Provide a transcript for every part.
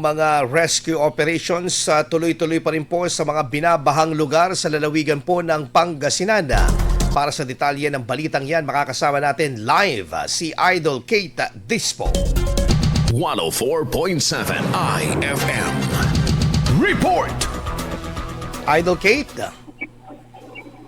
Mga rescue operations tuloy-tuloy pa rin po sa mga binabahang lugar sa lalawigan po ng Pangasinan. Para sa detalye ng balitang yan, makakasama natin live si Idol Kate Dispo. 104.7 IFM. Report! Idol Kate.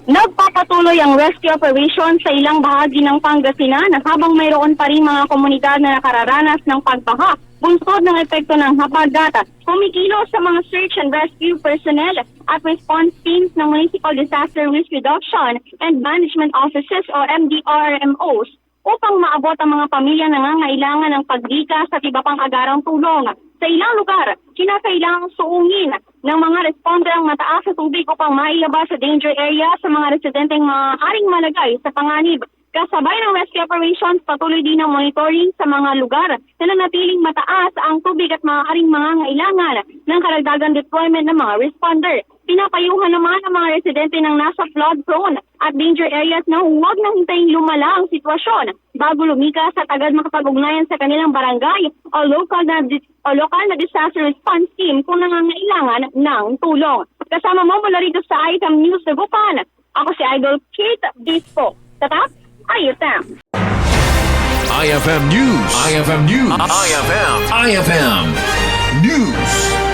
Nagpapatuloy ang rescue operation sa ilang bahagi ng Pangasinan habang mayroon pa rin mga komunidad na nakararanas ng pagbaha, bunsod ng epekto ng habagat. Kumikilos sa mga search and rescue personnel at response teams ng Municipal Disaster Risk Reduction and Management Offices o MDRMOs upang maabot ang mga pamilya na nangangailangan ng paglikas at iba pang agarang tulong. Sa ilang lugar, kinakailangang suungin ng mga responder ang mataas sa tubig upang mailabas sa danger area sa mga residenteng maaaring malagay sa panganib. Kasabay ng rescue operations, patuloy din ang monitoring sa mga lugar na nanatiling mataas ang tubig at maaaring mangangailangan ng karagdagang deployment ng mga responder. Pinapayuhan naman ang mga residente ng nasa flood-prone at danger areas na huwag nang hintayin lumala ang sitwasyon bago lumikas at agad makapag-ugnayan sa kanilang barangay o lokal na disaster response team kung nangangailangan ng tulong. Kasama mo mula rito sa IFM News Dagupan, ako si Idol Kate Dispo. Tatak, IFM. IFM News. IFM News. IFM News.